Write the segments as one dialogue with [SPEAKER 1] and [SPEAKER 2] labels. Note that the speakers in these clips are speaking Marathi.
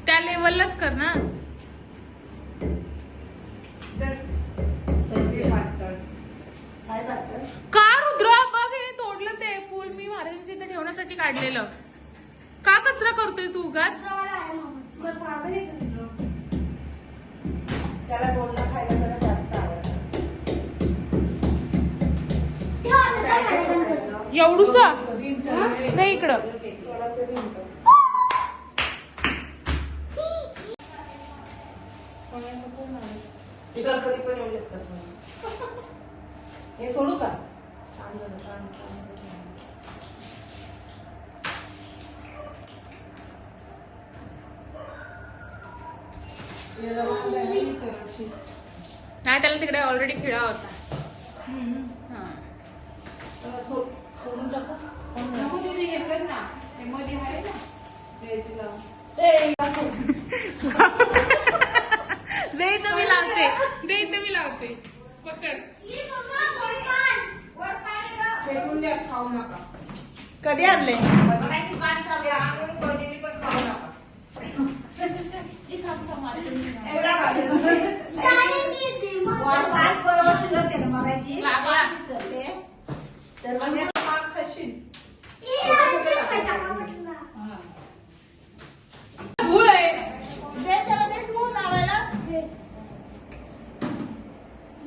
[SPEAKER 1] त्या लेवललाच कर ना. का रुद्र बघ हे तोडलं ते फुल मी महाराजांच्या इथे ठेवण्यासाठी काढलेलं. का कचरा करतोय तू उगाच?
[SPEAKER 2] त्याला गोडला खायला जरा जास्त आवडतं.
[SPEAKER 1] एवढूसा नाही इकडं.
[SPEAKER 2] कधी पण येऊ शकतात. हे सोडू का?
[SPEAKER 1] नाही त्याला तिकडे ऑलरेडी खिळा होता.
[SPEAKER 2] सोडून टाकू.
[SPEAKER 1] दे इथं मी लावते. दे इथं मी लावते. पकड.
[SPEAKER 2] फेकून द्या, खाऊ नका.
[SPEAKER 1] कधी आणले?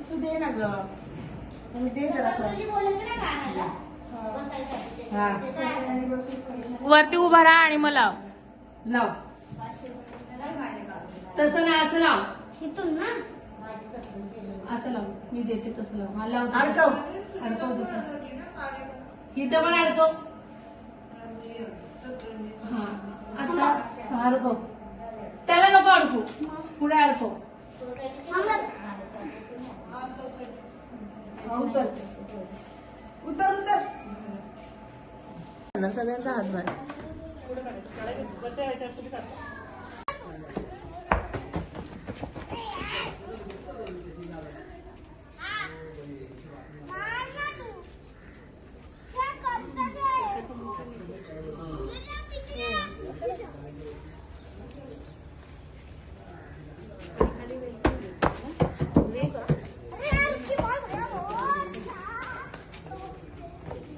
[SPEAKER 2] तू दे ना ग. दे जरा.
[SPEAKER 1] वरती उभा राहा आणि मला
[SPEAKER 2] लाव. तसं नाही, असं लाव. असं लाव. मी देते तसं लाव. हा लाव. अडकव देतो. इथं पण अडकव. हा आता अडकव. त्याला नको अडकू. पुढे अडकव. उतर उतर उतर. सगळ्यांचा हातभार.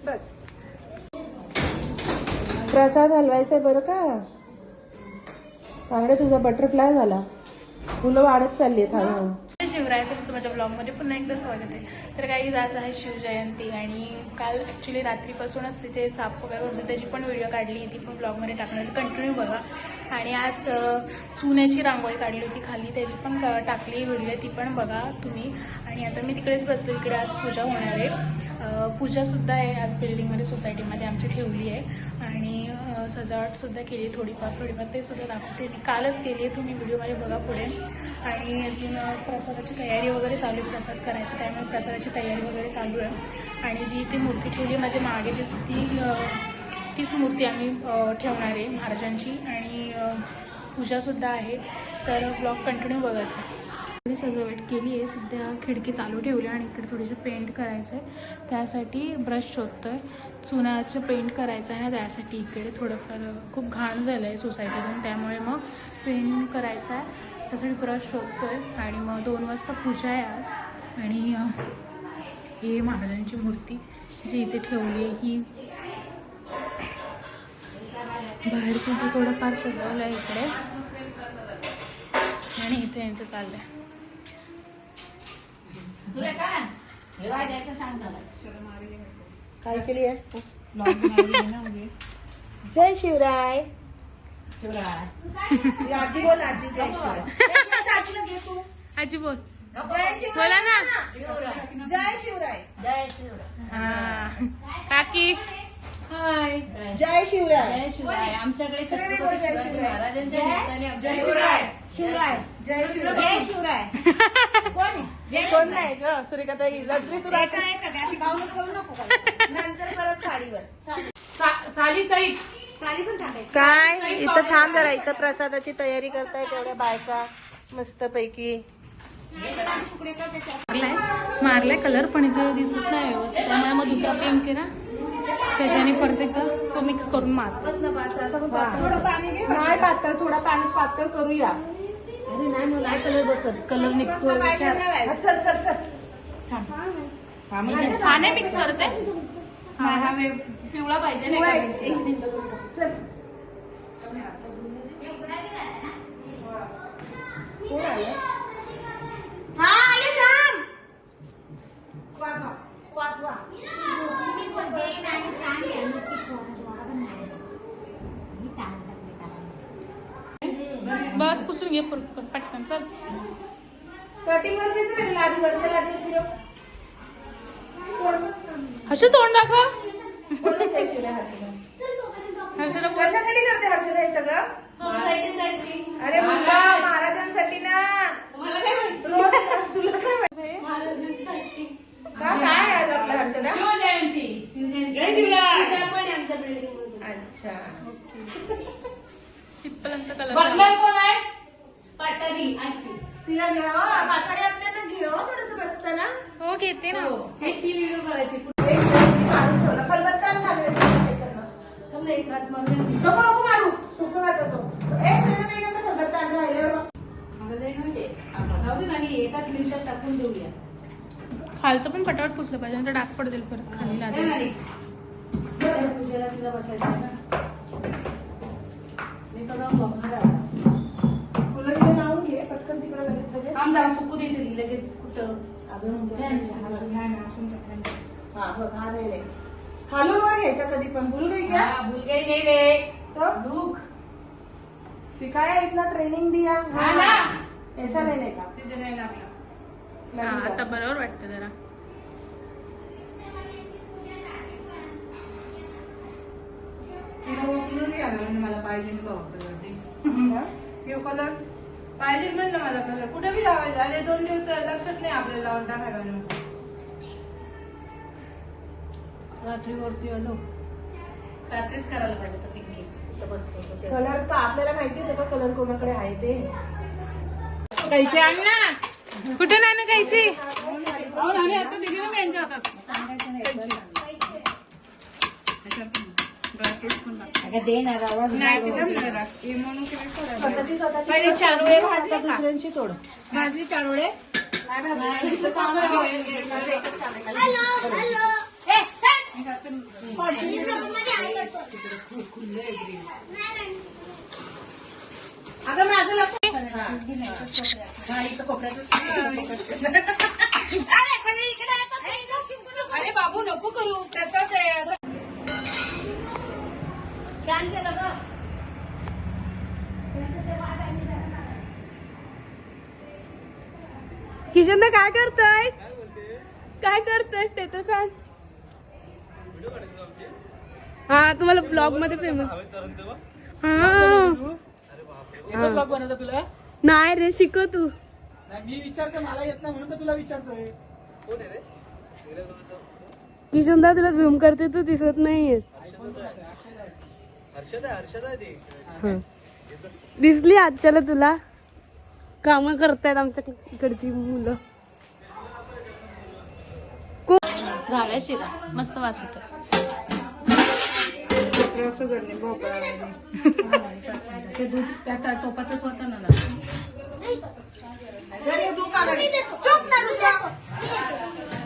[SPEAKER 2] बस. प्रसाद हलवायचा बरं का. चांगले तुझा बटरफ्लाय झाला. फुलं वाढत चालली आहेत हळूहळू.
[SPEAKER 1] शिवराय, तुमचं माझ्या ब्लॉगमध्ये पुन्हा एकदा स्वागत आहे. तर काही आज आहे शिवजयंती आणि काल ॲक्च्युली रात्रीपासूनच इथे साफ वगैरे होतं, त्याची पण व्हिडिओ काढली, ती पण ब्लॉगमध्ये टाकणार, कंटिन्यू बघा. आणि आज चुन्याची रांगोळी काढली होती खाली, त्याची पण टाकली व्हिडिओ, ती पण बघा तुम्ही. आणि आता मी तिकडेच बसले. इकडे आज पूजा होणार आहे. पूजासुद्धा आहे आज बिल्डिंगमध्ये, सोसायटीमध्ये आमची ठेवली आहे. आणि सजावटसुद्धा केली थोडीफार, ते सुद्धा दाखवते. मी कालच केली आहे, तुम्ही व्हिडिओमध्ये बघा पुढे. आणि अजून प्रसादाची तयारी वगैरे चालू आहे, प्रसाद करायचं, त्यामुळे प्रसादाची तयारी वगैरे चालू आहे. आणि जी ती मूर्ती ठेवली माझ्या मागे तीच मूर्ती आम्ही ठेवणार आहे महाराजांची. आणि पूजासुद्धा आहे, तर ब्लॉग कंटिन्यू बघत आहे. सजावट केली आहे, सध्या खिडकी चालू ठेवली आणि इकडे थोडीशी पेंट करायचं आहे, त्यासाठी ब्रश शोधतोय. चुन्याचं पेंट करायचं आहे ना, त्यासाठी इकडे थोडंफार खूप घाण झालं आहे सोसायटीतून, त्यामुळे मग पेंट करायचं आहे, त्यासाठी ब्रश शोधतोय. आणि मग 2 वाजता पूजा आहे आज. आणि ही महाराजांची मूर्ती जी इथे ठेवली आहे, ही बाहेर सुद्धा थोडंफार सजवलं आहे इकडे. आणि इथे यांचं चाललं आहे.
[SPEAKER 2] काय केली आहे? जय शिवराय. आजी बोल. आजी जय शिवराय. आजीला घे तू.
[SPEAKER 1] आजी बोल.
[SPEAKER 2] जय शिवराय
[SPEAKER 1] बोला ना.
[SPEAKER 2] जय शिवराय.
[SPEAKER 1] हा काकी.
[SPEAKER 2] हाय. जय शिवराय.
[SPEAKER 3] जय शिवराय. आमच्याकडे छत्रपती शिवाजी महाराजांच्या निमित्ताने
[SPEAKER 2] जय शिवराय. शिवराय. जय शिवराय. जय शिवराय. कोण नाही ग सुरेखाताई. लजली तू राहता अशी गाऊन करू नको. नंतर परत साडीवर.
[SPEAKER 3] साली सहित
[SPEAKER 2] साडी पण टाकायची. काय इथं थांब जरा. इथं प्रसादाची तयारी करताय तेवढ्या बायका मस्त पैकी.
[SPEAKER 1] मारलाय कलर पण इथे दिसत नाही व्यवस्थित, त्यामुळे मग दुसरा पिंक आहे ना. त्याच्याने परत एकदा तो मिक्स करून मारतो.
[SPEAKER 2] थोडं पाणी घे. नाही पातळ, थोडा पाणी पातळ करूया.
[SPEAKER 3] अरे नाही मग नाही कलर बसत, कलर निघतो.
[SPEAKER 2] चल चल चल.
[SPEAKER 1] हा नाही मिक्स करते. हा पिवळा पाहिजे नाही का?
[SPEAKER 2] एक मिनिट चल. कोण आलं? हा आले थांब. वाजवा वाजवा.
[SPEAKER 1] बस पुसून घे पटकन. चल
[SPEAKER 2] कटिंग वर घ्यायचं म्हणजे लादी वरच्या लादी फिरव.
[SPEAKER 1] हर्षद तोंड दाखव.
[SPEAKER 2] कशासाठी करते हर्षद हे सगळं?
[SPEAKER 3] सोसायटीसाठी.
[SPEAKER 2] अरे मुलगा महाराजांसाठी ना.
[SPEAKER 3] मला काय माहिती
[SPEAKER 2] रोज तुला काय माहिती?
[SPEAKER 3] महाराजांसाठी.
[SPEAKER 2] काय आज आपल्या हर्षदा?
[SPEAKER 3] शिवजयंती. जय शिवराय. पूजा पण आहे आमच्या बिल्डिंग मध्ये.
[SPEAKER 2] अच्छा.
[SPEAKER 1] तिथपर्यंत कलर
[SPEAKER 3] बसणार कोण आहे? पाटारी आरती.
[SPEAKER 2] तिला घ्यावं म्हातारे आपल्याला घ्यावं थोडंसं बसताना.
[SPEAKER 1] हो घेते ना.
[SPEAKER 3] हे ती व्हिडिओ करायची.
[SPEAKER 2] खलबत्ता घालवायचं.
[SPEAKER 3] समजा एक हात मारून
[SPEAKER 2] नको नको मारू. नको वाटतो. एक मिनिट नाही का खलबत्ता राहिल्यावर.
[SPEAKER 3] म्हणजे राहू दे ना, आणि एकाच मिनिटात टाकून देऊया.
[SPEAKER 1] खालचं पण पटापट पुसलं पाहिजे नंतर डाग पडतील परत खाली
[SPEAKER 3] नाही,
[SPEAKER 1] लागेल.
[SPEAKER 3] नाही. पूजेला तिला बसायचं ना. मी तर जाऊन बघणार आहे.
[SPEAKER 2] फुलं तिला लावून घे पटकन तिकडे लगेच लगेच.
[SPEAKER 3] आम जरा सुकू देते ती लगेच कुठं.
[SPEAKER 2] हा बघ हा रेड आहे. खालून वर घ्यायचा कधी पण. भूल गई क्या?
[SPEAKER 3] हा, भूल गई नहीं रे.
[SPEAKER 2] तो
[SPEAKER 3] लुक.
[SPEAKER 2] सिखाया इतना ट्रेनिंग दिया.
[SPEAKER 3] हा ना.
[SPEAKER 2] ऐसा नहीं का?
[SPEAKER 3] तिथे नाही लागला.
[SPEAKER 1] हा आता बरोबर वाटतं जरा.
[SPEAKER 2] मला पाहिजे कलर पाहिजे म्हणलं मला कलर कुठे बी लावायचा. अरे 2 दिवस लक्षात नाही आपल्याला लावून टाकायला.
[SPEAKER 3] रात्रीवरती आलो. रात्रीच करायला पाहिजे होतं पिंकी. तिथं बसलो होतो तेव्हा.
[SPEAKER 2] कलर तर आपल्याला माहिती होतं का कलर कोणाकडे आहे ते. कैसे अण्णा
[SPEAKER 1] कुठे नाही ना कायची.
[SPEAKER 3] आता दिली ना त्यांच्या हातात. सांगायचं नाही. अगं दे ना गावा.
[SPEAKER 2] स्वतःची चारोळे भाजली दुसऱ्यांची तोड. भाजली चारोळे अगं माझं लक्ष.
[SPEAKER 3] अरे बाबू नको करू. तसंच आहे असं. छान केलं ग.
[SPEAKER 2] किशन काय करताय? काय करताय ते तर सांग. हा तुम्हाला ब्लॉग मध्ये फेमस.
[SPEAKER 4] ब्लॉग बनवता तुला?
[SPEAKER 2] नाही रे शिकव तू.
[SPEAKER 4] मी विचारतो मला येत नाही म्हणून तर तुला विचारतोय. कोण आहे रे?
[SPEAKER 2] किशन दा तुला झूम करते तू दिसत नाहीयेस.
[SPEAKER 4] हर्षदा ती.
[SPEAKER 2] दिसली आजच्याला तुला. काम करतायत आमच्या इकडची मुलं.
[SPEAKER 1] झालाय शिरा मस्त वास होतो.
[SPEAKER 3] ते दूध त्या टोपातच होतं ना.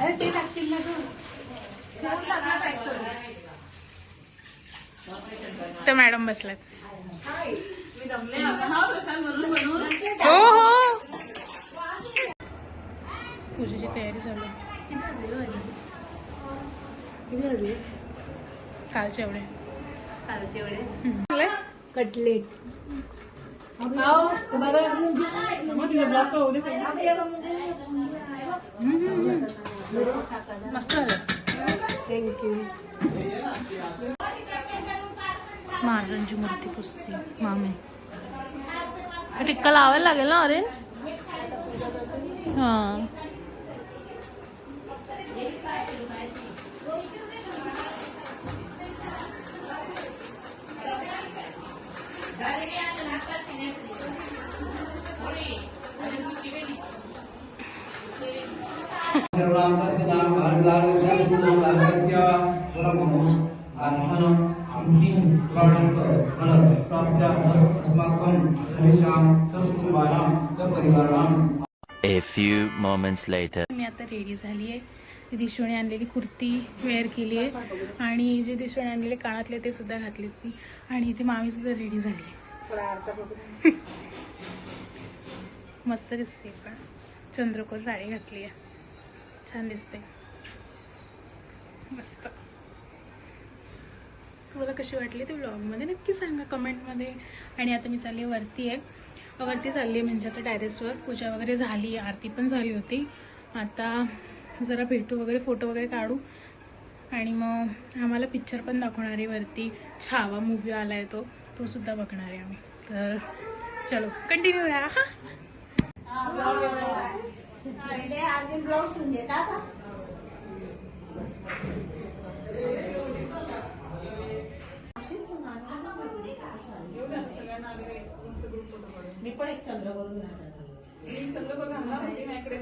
[SPEAKER 3] अरे ते टाकतील ना तू.
[SPEAKER 1] तर मॅडम बसल्यात. हो हो पूजेची तयारी चालू आहे. कालचे एवढे
[SPEAKER 2] कटलेट.
[SPEAKER 1] मस्त झालं.
[SPEAKER 2] थँक्यू.
[SPEAKER 1] महाराजांची मूर्ती पुसते मामी. टिक्का लावायला लागेल ना ऑरेंज. हा
[SPEAKER 5] आत्मनम् फल प्राप्त्यार्थम् अस्माकं सर्वेषां सकुटुम्बानां सपरिवाराणां
[SPEAKER 6] A few moments later.
[SPEAKER 1] मी आता रेडी झाली आहे. दिशोने आणलेली कुर्ती वेअर केली आहे आणि जे दिशोने आणलेले कानातले ते सुद्धा घातलेत मी. आणि इथे मामी सुद्धा रेडी झाली आहे. मस्त दिसते पण चंद्रकोर साडी घातली आहे. छान दिसते मस्त. तुम्हाला कशी वाटली ते व्लॉगमध्ये नक्की सांगा कमेंटमध्ये. आणि आता मी चालली वरती आहे. वरती चालली म्हणजे आता टेरेसवर पूजा वगैरे झाली, आरती पण झाली होती. आता जरा भेटू वगैरे, फोटो वगैरे काढू आणि मग आम्हाला पिक्चर पण दाखवणार आहे वरती. छावा मूवी आलाय तो सुद्धा बघणार आहे आम्ही. तर चलो कंटिन्यू राहा.
[SPEAKER 2] मी पण एक चंद्रकोर घालणार होती ना इकडे.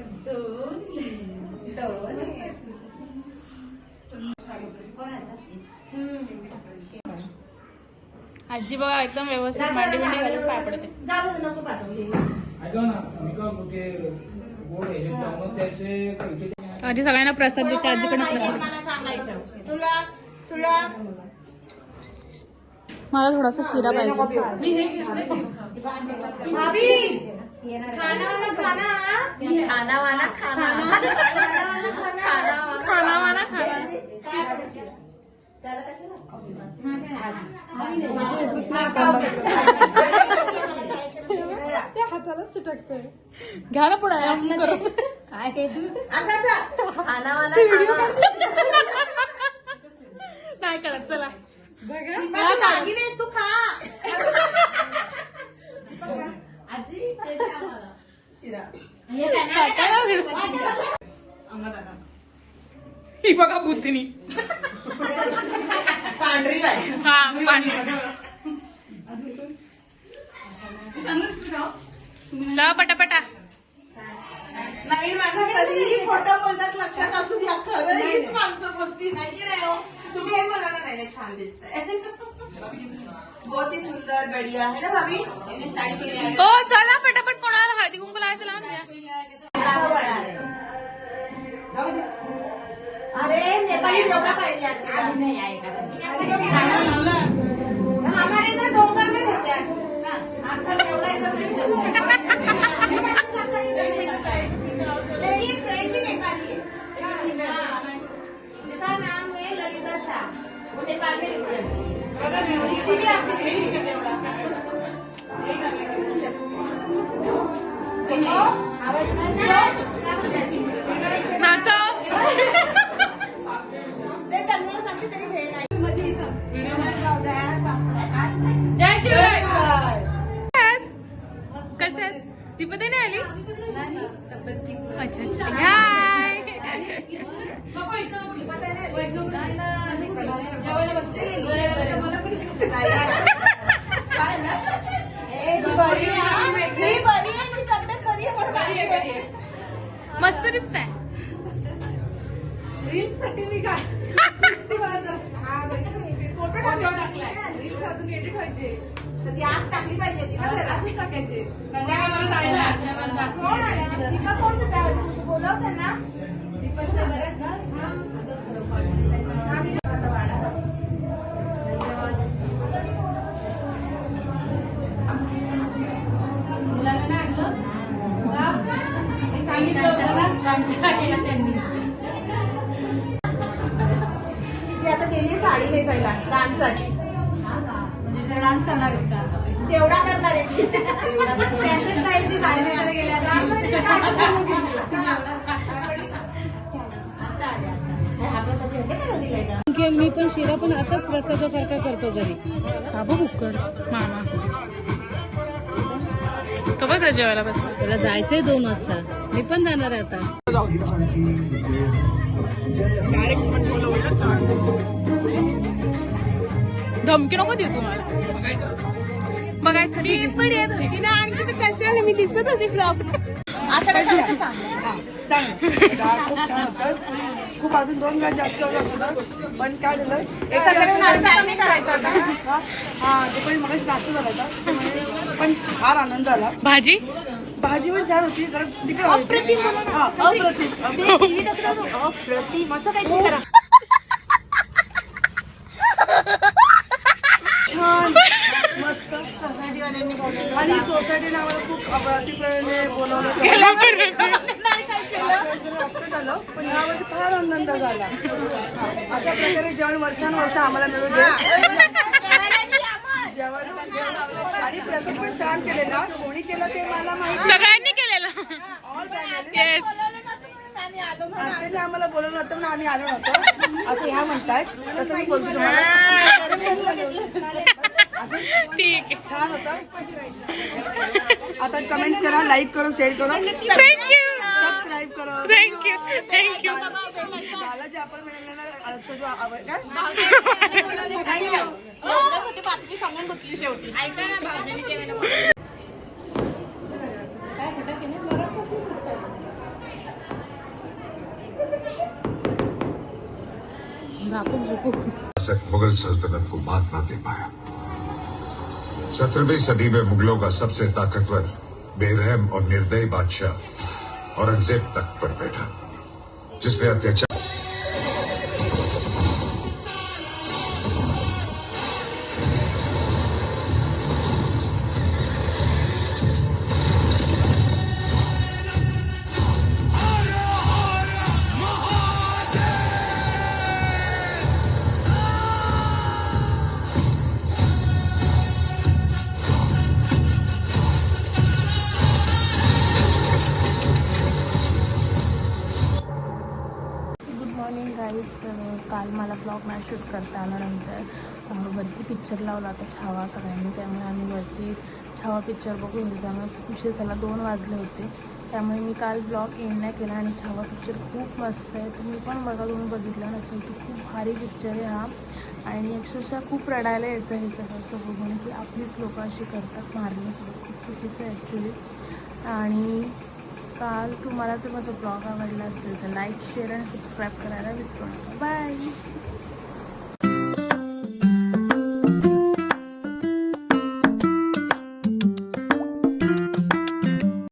[SPEAKER 1] आजी बघा एकदम व्यवस्थित मांडी बिंडी घालून पाय पडते.
[SPEAKER 2] जाऊ दे, नको पाठवू.
[SPEAKER 5] ऐका ना मी का ते बोर्ड आहे त्यामुळे त्याचे
[SPEAKER 1] आजी सगळ्यांना प्रसाद देते. आजीकडनं प्रसाद.
[SPEAKER 2] मला सांगायचं तुला
[SPEAKER 1] मला थोडासा शिरा पाहिजे.
[SPEAKER 2] भाभी खाना वाला खाना त्याला कशाला
[SPEAKER 1] त्या हाताला चिटकतोय. घ्या ना पुढे
[SPEAKER 2] काय ते तू खाना वाला
[SPEAKER 1] नाही कळत. चला
[SPEAKER 2] तू खा आजी शिरा
[SPEAKER 1] ही बघा बुद्धिनी.
[SPEAKER 2] पांढरी बाई.
[SPEAKER 1] हा पाणी ला पटापटा.
[SPEAKER 2] नवीन माझा कधीही फोटो बोलतात लक्षात असू द्या. खरं हीच माणसं बोलती नाही की नाही हो. तुम्ही हे म्हणाला नाही छान दिसतंय. बहुत ही सुंदर बढिया है ना भाभी.
[SPEAKER 1] हो चला पटापट. कोणाला हळदी कुंकू लावायचं लावून घ्या.
[SPEAKER 2] अरे नेपाली लोक पाहिजे हमारे इधर डोंगर में रहते हैं. आजकाल एवढा इधर नहीं चलता. मेरी एक फ्रेंड भी नेपाली है. जिसका नाम है ललिता शाह. वो नेपाल में रहती है.
[SPEAKER 1] नाचा.
[SPEAKER 2] ते त्यांना सांगते तरी भेट आहे.
[SPEAKER 1] जय शिवराय. कशा आहेत? दीपते नाही आली. अच्छा अच्छा. हाय. मस्त दिसतंय.
[SPEAKER 3] रील्स साठी मी काय
[SPEAKER 2] फोटो
[SPEAKER 3] टाकलाय. रील्स अजून एडिट व्हायचे.
[SPEAKER 2] ती आज टाकली पाहिजे. तिला
[SPEAKER 3] आजच टाकायचे. संध्याकाळी
[SPEAKER 2] कोण आल्या? तिला कोण बोलवतं ना.
[SPEAKER 3] मुलांना नाही आणलं. मी सांगितलं होतं ना त्यांनी.
[SPEAKER 2] ती आता गेली साडी नेसायला डान्ससाठी.
[SPEAKER 3] म्हणजे डान्स करणार आहेत का?
[SPEAKER 2] तेवढा करणार आहे.
[SPEAKER 3] त्यांच्या स्टाईलची साडी नेसायला गेल्या.
[SPEAKER 2] आता आल्या. आपल्यासाठी होते का नदी काय का.
[SPEAKER 3] मी पण शिरा पण असं प्रसादासारखा करतो घरी.
[SPEAKER 1] हा बघ उकड मामा तो बघ जेवायला बस.
[SPEAKER 3] त्याला जायचंय 2 वाजता. मी पण जाणार आहे आता.
[SPEAKER 1] धमकी नको देऊ तुम्हाला. बघायचं मी पण येत होती ना. आणखी तर कशाला मी दिसत होती ब्लॉग.
[SPEAKER 2] असं काय चांगलं. खूप अजून 2 वेळा जास्त जेवलं असतं पण काय झालं हा दुपारी मगाशी नाश्ता झाला होता पण फार आनंद झाला.
[SPEAKER 1] भाजी
[SPEAKER 2] भाजी पण छान होती जरा तिकडे अप्रतिम असं काहीतरी करा. छान मस्त सोसायटीवाल्यांनी बोलवलं आणि सोसायटीने आम्हाला खूप अतिप्रेमाने बोलवलं अपसेट झालं पण यावर्षी फार आनंद झाला. अशा प्रकारे जेवण वर्षानुवर्ष आम्हाला मिळू दे. जेवण आणि प्रसाद पण छान केलेला. कोणी केलं ते मला माहिती
[SPEAKER 1] सगळ्यांनी केलेलं. येस
[SPEAKER 2] त्याने आम्हाला बोलवलं होतं पण आम्ही आलो नव्हतो असं ह्या म्हणतायत. तसं मी बोलतो तुम्हाला.
[SPEAKER 1] ठीक आहे.
[SPEAKER 2] छान होता. आता कमेंट्स करा, लाईक करा, शेअर करा,
[SPEAKER 1] थँक्यू
[SPEAKER 2] सबस्क्राईब करा.
[SPEAKER 1] Thank you thank you.
[SPEAKER 2] मला जे आपण मिळालेला आवड बातमी सांगून घेतली शेवटी.
[SPEAKER 7] शासक मुगल सल्तनत को मात न दे पाया. 17वीं सदी में मुगलों का सबसे ताकतवर, बेरहम और निर्दयी बादशाह औरंगजेब तख्त पर बैठा, जिसने अत्याचार
[SPEAKER 1] गाईज. तर काल मला ब्लॉग नाही शूट करता आला. नंतर वरती पिक्चर लावला होता छावा सगळ्यांनी, त्यामुळे आम्ही वरती छावा पिक्चर बघून होतो. त्यामुळे खूप उशीर झाला, 2 वाजले होते. त्यामुळे मी काल ब्लॉग एंड नाही केला. आणि छावा पिक्चर खूप मस्त आहे, तुम्ही पण बघा. तुम्ही बघितलं नसेल की खूप भारी पिक्चर आहे हा. आणि अक्षरशः खूप रडायला येतं हे सगळं बघून की आपलीच लोकं अशी करतात मारण्यासोबत. खूप चुकीचं आहे ॲक्च्युली. आणि काल तुम्हाला जर माझा ब्लॉग आवडला असेल तर लाईक, शेअर आणि सबस्क्राईब करायला विसरू नका. बाय.